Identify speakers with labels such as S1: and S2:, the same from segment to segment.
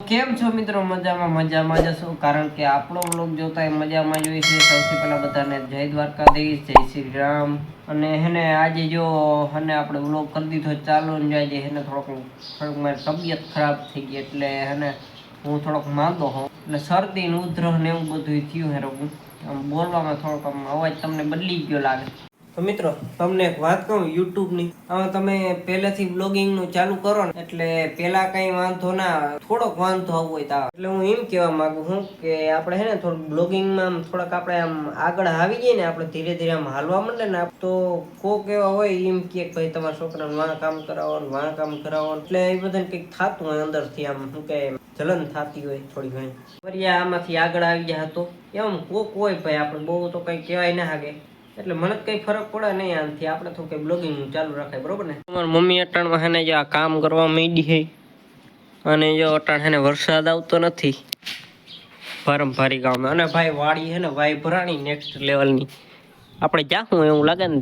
S1: કેમ છો મિત્રો? મજામાં જશો, કારણ કે આપણો વ્લોગ જોતા એ મજામાં જોઈએ છે. સૌથી પહેલા બધાને જય દ્વારકાધીશ, જય શ્રી રામ. અને હેને આજે જો હને આપણે વ્લોગ કરી દીધો ચાલુ ને જાય હેને થોડોક મારી તબિયત ખરાબ થઈ ગઈ, એટલે હેને હું થોડોક માંદો હોઉં, એટલે શરદી ને ઉધરસ ને એવું બધું થયું હે. આમ બોલવામાં થોડોક અવાજ તમને બદલી ગયો લાગે. તો મિત્રો તમને એક વાત કહું યુટ્યુબની, આમાં તમે પહેલેથી બ્લોગિંગનું ચાલુ કરો ને એટલે પહેલા કંઈ વાંધો ના, થોડોક વાંધો આવવો હોય તો એટલે હું એમ કહેવા માંગુ છું કે આપણે હે ને થોડુંક બ્લોગિંગમાં થોડાક આપણે આમ આગળ આવી જઈએ ને, આપણે ધીરે ધીરે આમ હાલવા માંડે ને, તો કોક એવા હોય એમ કે ભાઈ તમારા છોકરાને વાં કામ કરાવો ને વાં કામ કરાવો, એટલે એ બધાને કંઈક થતું હોય અંદરથી, આમ શું કે જલન થતી હોય થોડી ઘણી. ફરિયા આમાંથી આગળ આવી ગયા હતો એમ કોક હોય ભાઈ, આપણે બહુ તો કંઈ કહેવાય ના હાગે, એટલે મને કઈ ફરક પડે નહીં આનાથી. આપણે તો કે બ્લોગિંગ ચાલુ રાખાય, બરોબર ને? તમારી મમ્મી અટાણમાં હેને જે આ કામ કરવા માંડી છે, અને જો અટાણ હેને વરસાદ આવતો નથી ભારી ગામ, અને ભાઈ વાડી હે ને ભાઈ ભરાણી નેક્સ્ટ લેવલની. આપણે જાશું એવું લાગે ને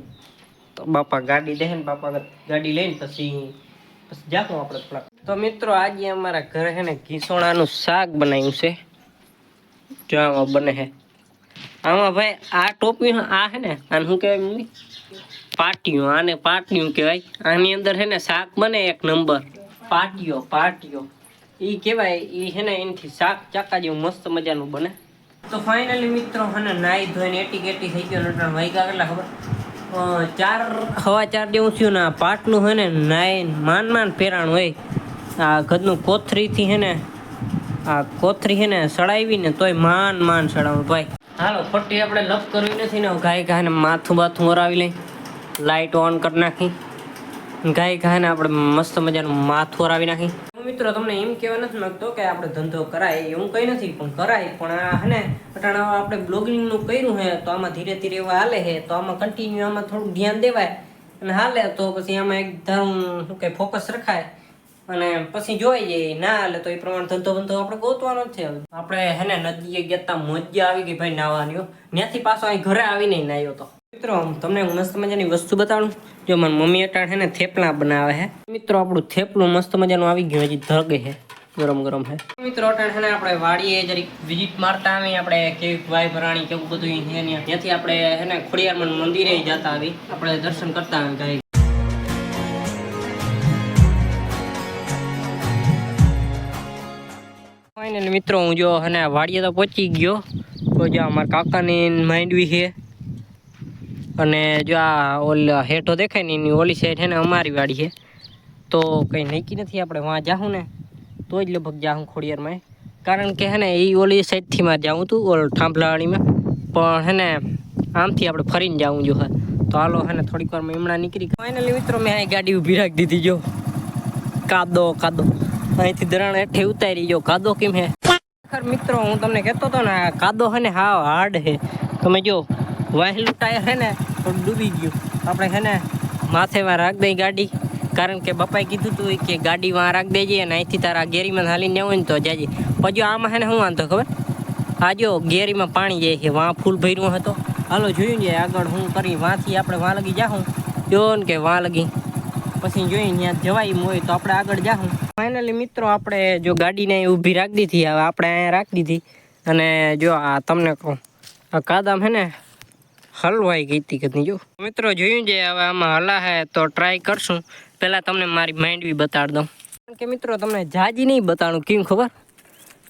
S1: તો બાપા ગાડી દે ને, બાપા ગાડી લઈને પછી જાશું આપણે થોડાક. તો મિત્રો આજે અમારા ઘરે હે ને ઘીસોણાનું શાક બનાવ્યું છે, જો આમાં બને છે. આમાં ભાઈ આ ટોપી આ હે ને આને શું કહેવાય? પાટિયું. આને પાટિયું કહેવાય. આની અંદર હે ને શાક બને એક નંબર. પાટિયો ઈ કહેવાય. ઈ હે ને એનાથી શાક ચાકા જેવું મસ્ત મજાનું બને. તો ફાઇનલી મિત્રો હે ને નાઈ ધોઈને એટી કેટી થઈ ગયો. નટણ વાગ્યા કેટલા ખબર? 4 જેવું થયું ને. પાટલું હે ને નાઈ માન પેરાણ હોય. આ ઘરનું કોથરીથી હે ને, આ કોથરી હે ને સડાવી ને તોય માન સડાવું ભાઈ. હાલો ફટી આપણે લપ કરવી નથી ને, ગાય ને માથું બાથું ઓરાવી લઈ, લાઇટ ઓન કરી નાખી, ગાય ને આપણે મસ્ત મજાનું માથું ઓરાવી નાખી. મિત્રો તમને એમ કહેવા નથી માંગતો કે આપણે ધંધો કરાય, એવું કંઈ નથી, પણ કરાય. પણ આ હે ને અટાણા આપણે બ્લોગિંગનું કર્યું હે તો આમાં ધીરે ધીરે એવા હાલે છે, તો આમાં કન્ટિન્યુ આમાં થોડુંક ધ્યાન દેવાય અને હાલે તો પછી આમાં એક ધારું શું કે ફોકસ રખાય, અને પછી જોઈ જાય. ના હાલે તો એ પ્રમાણે ધંધો આપણે ગોતવાનો જ છે. આપણે હે ને નદીએ ગયા મજા આવી ગઈ ભાઈ નાવાની, ત્યાંથી પાછો અહીં ઘરે આવીને નાહ્યો તો. મિત્રો તમને હું મસ્ત મજાની વસ્તુ બતાડું. જો મારી મમ્મી અટાણ હે ને થેપલા બનાવે છે. મિત્રો આપણું થેપલું મસ્ત મજાનું આવી ગયું, હજી ધગે છે, ગરમ છે. મિત્રો અટાણ છે ને આપણે વાડીએ જરીક વિઝિટ મારતા આવી, આપણે કેવી વાય ભરાણી કેવું બધું છે ને, ત્યાંથી આપણે હે ને ખોડિયારમાં મંદિરે જતા આવી, આપણે દર્શન કરતા આવી. ફાઇનલી મિત્રો હું જો હે ને વાડીએ તો પહોંચી ગયો. તો જો અમારા કાકાની માંડવી છે, અને જો આ ઓલા હેઠો દેખાય ને એની ઓલી સાઈડ છે ને અમારી વાડી છે. તો કંઈ નક્કી નથી, આપણે વાં જાઉં ને તો જ લગભગ જાઉં ખોડિયારમાં, કારણ કે હે ને એ ઓલી સાઈડથી માં જાઉં હતું ઓલ થાંભલાવાડીમાં, પણ હે ને આમથી આપણે ફરીને જવું જો હે. તો હાલો હે ને થોડીક વાર હમણાં નીકળી. ફાઇનલી મિત્રો મેં અહીં ગાડી ઊભી રાખી દીધી. જો કાદો અહીંથી દરાણ હેઠે ઉતારી. જો કાદો કેમ હે મિત્રો, હું તમને કહેતો હતો ને આ કાદો હે ને હા હાર્ડ હે. તમે જો વાહેલું ટાયર હે ને થોડું ડૂબી ગયું. આપણે હે ને માથેમાં રાખ દઈ ગાડી, કારણ કે બાપાએ કીધું હતું કે ગાડી વાં રાખ દેજે અને અહીંથી તારા ગેરીમાં હાલીને જવું ને તો જાજે. પછી આમાં હે ને શું વાંધો ખબર? આ જો ગેરીમાં પાણી જાય છે, વાં ફૂલ ભર્યું હતો. હાલો જોયું જાય આગળ હું કરી, વાંથી આપણે વાં લગી જાઉં. જો ને કે વાં લગી પછી જોઈને ત્યાં જવાય એમ હોય તો આપણે આગળ જાઉં. ફાઇનલી મિત્રો આપણે જો ગાડીને ઊભી રાખી દીધી, હવે આપણે અહીંયા રાખી દીધી. અને જો આ તમને કહું, આ કાદામ હે ને હલવાઈ ગઈ હતી કદી. જો મિત્રો જોયું છે, હવે આમાં હલા હે તો ટ્રાય કરશું. પહેલાં તમને મારી માંડવી બતાડી દઉં, કારણ કે મિત્રો તમને જાજી નહીં બતાડું. કેમ ખબર?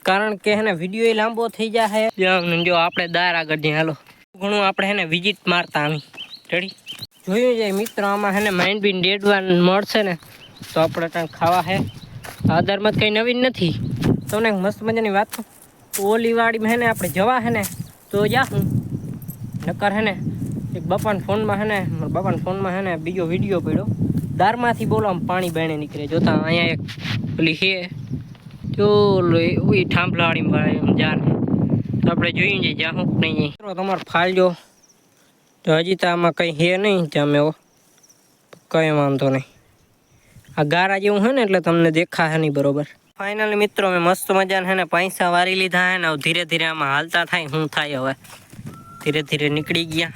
S1: કારણ કે હે ને વિડીયો એ લાંબો થઈ જાય. જો આપણે દાર આગળ જઈએ, હાલો ઘણું આપણે હે ને વિઝિટ મારતા આવી. રેડી જોયું છે મિત્રો, આમાં હે ને માંડવી ડેડવા મળશે ને તો આપણે ત્યાં ખાવા હે. આધારમાં કંઈ નવીન નથી. તમને મસ્ત મજાની વાત કહું, ઓલી વાડીમાં હે ને આપણે જવા હે ને તો જાઉં, નકર હે ને એક બાપાના ફોનમાં હે ને બીજો વિડીયો પડ્યો, દારમાંથી બોલો આમ પાણી બેણે નીકળે. જોતા અહીંયા એક પેલી છે તો થાંભલાવાળી જાન, તો આપણે જોયું છે જાઉં નહીં. તમારે ફાલજો તો હજી તો આમાં કંઈ છે નહીં જામે, કંઈ વાંધો નહીં. આ ગારા જેવું છે ને એટલે તમને દેખાશે નહીં બરોબર. ફાઇનલી મિત્રો મેં મસ્ત મજાને હે ને પૈસા વારી લીધા હે ને, ધીરે ધીરે આમાં હાલતા થાય શું થાય. હવે ધીરે ધીરે નીકળી ગયા.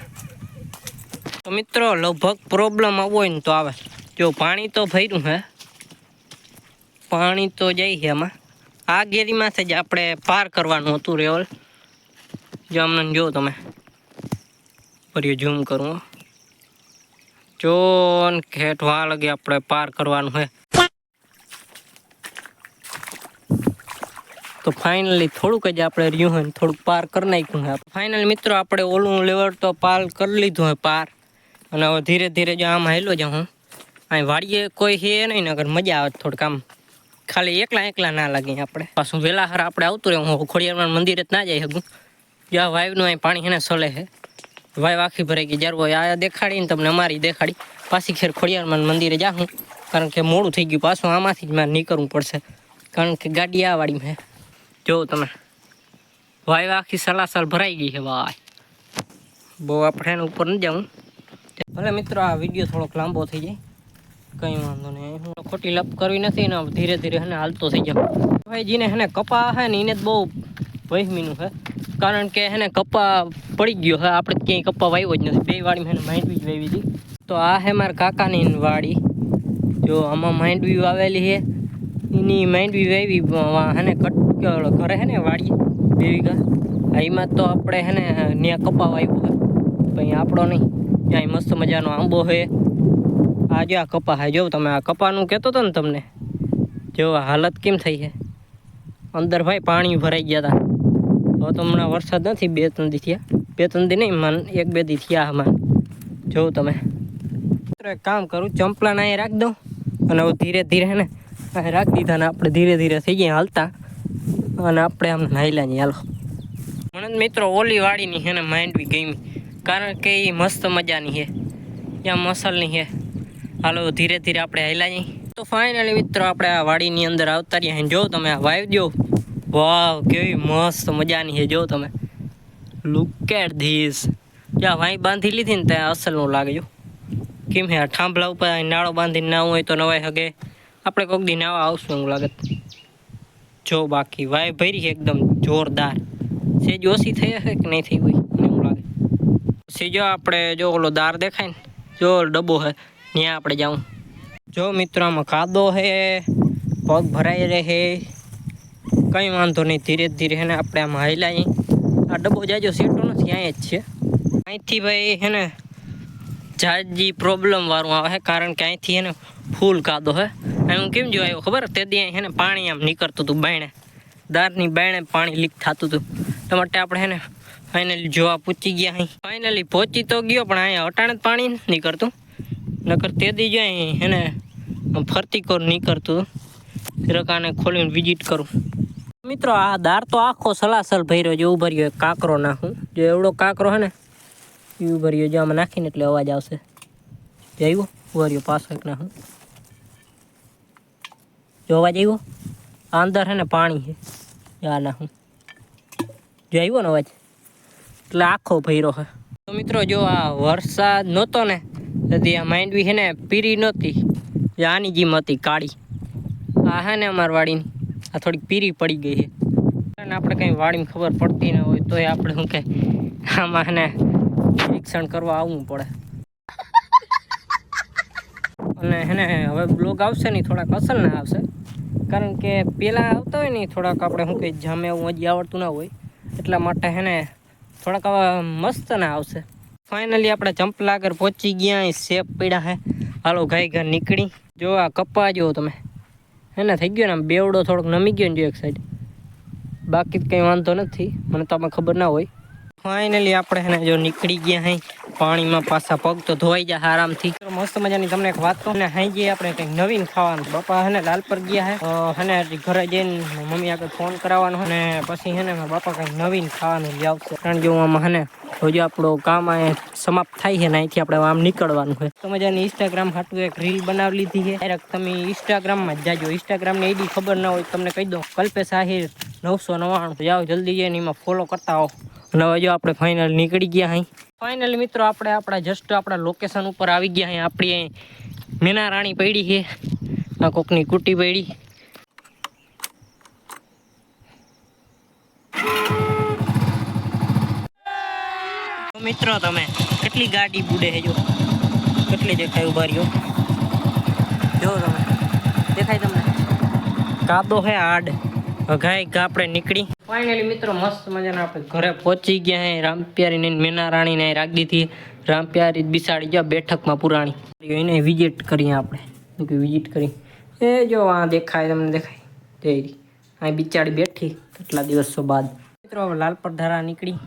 S1: તો મિત્રો લગભગ પ્રોબ્લેમ આવો હોય ને તો આવે. જો પાણી તો ભર્યું હે, પાણી તો જાય છે આમાં. આ ગેરીમાંથી જ આપણે પાર કરવાનું હતું રેવલ. જો અમને જો તમે ફરી ઝૂમ કરું જો ખેઠવા લગે આપણે પાર કરવાનું છે. તો ફાઇનલી થોડુંક જ આપણે રહ્યું હોય થોડુંક પાર કરી નાખ્યું છે. ફાઇનલ મિત્રો આપણે ઓલું લેવલ તો પાર કરી લીધું હોય પાર. અને હવે ધીરે ધીરે જો આમ હાલ્યો જાઉં હું. અહીં વાડીએ કોઈ છે નહીં ને, અગર મજા આવે થોડુંક આમ ખાલી એકલા ના લાગે. આપણે પાછું વેલા હાર આપણે આવતું રહે. હું ખોડિયારમાં મંદિરે જ ના જઈ શકું. જ્યાં વાઈવનું અહીં પાણી એને સલે છે. વાઈવ આખી ભરાઈ ગઈ. જ્યારે હોય આ દેખાડીને તમને અમારી દેખાડી પાછી ખેર ખોડિયારમાં મંદિરે જાઉં. કારણ કે મોડું થઈ ગયું. પાછું આમાંથી જ મારે નીકળવું પડશે. કારણ કે ગાડી આ વાડીમાં છે. જો તમે વાઈવ આખી સલાસલ ભરાઈ ગઈ છે. ભાઈ બહુ આપણે એને ઉપર ન જાઉં. ભલે મિત્રો આ વિડીયો થોડોક લાંબો થઈ જાય, કંઈ વાંધો નહીં. હું ખોટી લપ કરવી નથી ને ધીરે ધીરે હેને હાલતો થઈ જાઉં. ભાઈ જેને હેને કપા હે ને એને જ બહુ વહેમીનું છે. કારણ કે હેને કપા પડી ગયો છે. આપણે ક્યાંય કપા વાવ્યો જ નથી. બે વાડીમાં હેને માંડવી જ વાવી હતી. તો આ હે મારા કાકાની વાડી. જો આમાં માંડવી વાવેલી છે. એની માંડવી વાવી હેને ઘરે હે ને વાડીએ 2 વીઘા. એમાં તો આપણે હેને ત્યાં કપા વાવ્યું છે. પછી આપણો નહીં. ત્યાં મસ્ત મજાનો આંબો છે. આ જો આ કપા છે. જો તમે આ કપાનું કહેતો હતો ને તમને, જો હાલત કેમ થઈ છે. અંદર ભાઈ પાણી ભરાઈ ગયા હતા. હવે તો હમણાં વરસાદ નથી. 2-3 દી થયા. 2-3 દી નહીં માન 1-2 દી થયા માન. જો તમે એક કામ કરું, ચંપલાને અહીં રાખી દઉં અને હવે ધીરે ધીરે હે ને અહીં રાખી દીધા ને આપણે ધીરે ધીરે થઈ ગયા હાલતા. અને આપણે આમ નાયલા નહીં. હાલો મને મિત્રો ઓલી વાડીની છે ને માંડવી ગમી. કારણ કે એ મસ્ત મજાની છે. ત્યાં મસલની છે. હાલો ધીરે ધીરે આપણે હાલ્યા જઈએ. તો ફાઇનલી મિત્રો આપણે આ વાડીની અંદર આવતા રહ્યા. જો તમે આ વાવ જો, વાવ કેવી મસ્ત મજાની છે. જો તમે લુક એટ ધીસ. જ્યાં વાઈ બાંધી લીધી ને ત્યાં અસલનું લાગે. જો કેમ હે ઠાંભલા ઉપર નાળો બાંધીને નાવું હોય તો નવાઈ શકે. આપણે કોઈક દી નાવા આવશું એવું લાગે. જો બાકી વાય ભરી છે એકદમ જોરદાર. સેજ ઓછી થઈ હશે કે નહીં થઈ હોય એવું લાગે. સીજો આપણે જો ઓલો દાર દેખાય ને, જો ડબ્બો છે ત્યાં આપણે જાઉં. જો મિત્રો આમાં કાદો છે, પગ ભરાઈ રહે. કંઈ વાંધો નહીં. ધીરે ધીરે હે ને આપણે આમાં હાલ્યા જઈએ. આ ડબ્બો જાજો સીટો નથી, અહીંયા જ છે. અહીંથી ભાઈ હે ને જાજી પ્રોબ્લેમ વાળું આવે છે. કારણ કે અહીંથી હે ને ફૂલ કાદો છે. હું કેમ જો આવ્યો ખબર, તે દી હે ને પાણી આમ નીકળતું હતું બાયણે. દારની બાયણે પાણી લીક થતું હતું. તો માટે આપણે હે ને ફાઇનલી જોવા પૂછી ગયા. અહીં ફાઇનલી પહોંચી તો ગયો, પણ અહીંયા અટાણે જ પાણી નીકળતું. નકર તે દી જો અહીં હે ને ફરતી કોર નીકળતું. રકાને ખોલીને વિઝિટ કરું. મિત્રો આ દાર તો આખો સલાસલ ભર્યો. જો ઉભર્યો એક કાંકરો નાખું. જો એવડો કાંકરો હે ને એ ઉભર્યો. જો આમાં નાખીને એટલે અવાજ આવશે. જે આવ્યો ઉભર્યો પાછો એક નાખું. જો અવાજ આવ્યો. આ અંદર હે ને પાણી છે. આ નાખું. જો આવ્યો ને અવાજ એટલે આખો ભર્યો છે. તો મિત્રો જો આ વરસાદ નહોતો ને તેથી આ માંડવી છે ને પીરી નહોતી. આની જેમ હતી કાળી. આ હે ને અમારી વાડીની આ થોડીક પીરી પડી ગઈ છે. અને આપણે કંઈ વાડીમાં ખબર પડતી ના હોય તોય આપણે શું કે આમાં હે ને નિરીક્ષણ કરવા આવવું પડે. અને હે ને હવે બ્લોગ આવશે નહીં, થોડાક અસલ ના આવશે. કારણ કે પહેલાં આવતા હોય ને થોડાક આપણે શું કહે જામે એવું હજી આવડતું ના હોય. એટલા માટે હે ને થોડાક આવા મસ્ત ના આવશે. ફાઇનલી આપણે ચંપલા આગળ પહોંચી ગયા. અહીં સેપ પડ્યા છે. હાલો ગાય ઘર નીકળી. જો આ કપા જો તમે હે ને થઈ ગયો ને આમ બેવડો થોડોક નમી ગયો ને જો એક સાઈડ. બાકી કંઈ વાંધો નથી, મને તો આમાં ખબર ના હોય. ફાઇનલી આપણે હે ને જો નીકળી ગયા. અહીં પાણીમાં પાછા પગ તો ધોવાઈ જાય આરામથી. મસ્ત મજાની તમને એક વાત કહું ને, અહીં જઈએ આપણે કંઈક નવીન ખાવાનું. બાપા હે ને લાલ પર ગયા હે ને ઘરે જઈને મમ્મી આગળ ફોન કરાવવાનો. અને પછી હે ને બાપા કંઈક નવીન ખાવાનું લઈ આવશે. કારણ કે હું આમાં હે ને હજુ આપણું કામ અહીંયા સમાપ્ત થાય છે ને અહીંથી આપણે આમ નીકળવાનું છે. તો મજાની ઇન્સ્ટાગ્રામ હાટું એક રીલ બનાવી લીધી છે. ડાયરેક્ટ તમે ઇન્સ્ટાગ્રામમાં જ જાજો. ઇન્સ્ટાગ્રામની આઈડી ખબર ના હોય તમને કહી દો, કલ્પેશ આહિર 999. જાઓ જલ્દી જઈને એમાં ફોલો કરતા આવો. અને હવે જો આપણે ફાઇનલ નીકળી ગયા. અહીં ફાઇનલી મિત્રો આપણે આપણા જસ્ટ આપણા લોકેશન ઉપર આવી ગયા. અહીં આપણી અહીં મીના રાણી પડી છે. આ કોકની કુટી પડી. મિત્રો તમે કેટલી ગાડી બુડે છે. જો કેટલી દેખાય ઉભા રહ્યો. જો તમે દેખાય તમને કાદો હે આડ. ગાય આપણે નીકળી ફાઇનલી મિત્રો મસ્ત મજાના આપણે ઘરે પહોંચી ગયા હે રામપ્યારી ને મેના રાણી ને રાખી દીધી રામપ્યારી બિસાડી ગયા બેઠકમાં પુરાણી એને વિઝિટ કરીએ આપણે વિઝિટ કરી એ જો આ દેખાય તમને દેખાય જઈ આ બિચારી બેઠી કેટલા દિવસો બાદ મિત્રો હવે લાલપર ધારા નીકળી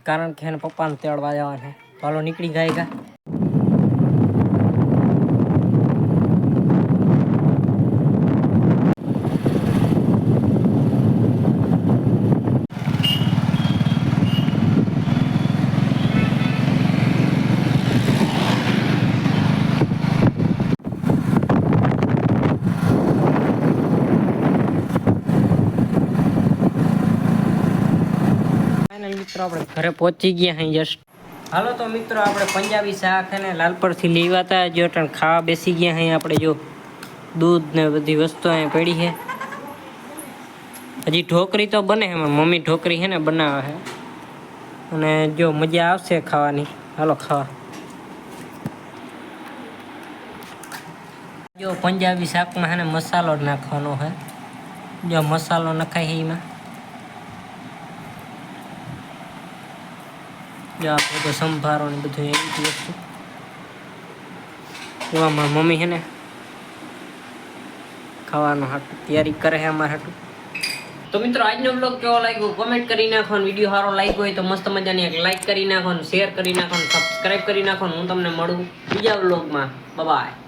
S1: કારણ કે એને પપ્પાને તેડવા જવાના છે ચાલો નીકળી ગાય મિત્રો આપણે ઘરે પહોંચી ગયા અહીં જસ્ટ હાલો તો મિત્રો આપણે પંજાબી શાક અને લાલપરથી લેવાતા જો ટણ ખાવા બેસી ગયા અહીં આપણે જો દૂધ ને બધી વસ્તુ અહીં પડી છે હજી ઢોકરી તો બને છે મમ્મી ઢોકરી છે ને બનાવે છે અને જો મજા આવશે ખાવાની હાલો ખાવા જો પંજાબી શાકમાં છે ને મસાલો જ નાખવાનો છે જો મસાલો નખાય છે એમાં જો આપણે તો સંભારો ને બધું એવી જ વસ્તુ એવા મારી મમ્મી છે ને ખાવાનું હાટું તૈયારી કરે છે અમારે હાટું તો મિત્રો આજનો બ્લોગ કેવો લાગ્યો કોમેન્ટ કરી નાખો અને વિડીયો સારો લાગ્યો હોય તો મસ્ત મજાની એક લાઈક કરી નાખો અને શેર કરી નાખો અને સબસ્ક્રાઈબ કરી નાખો હું તમને મળું બીજા બ્લોગમાં બાય.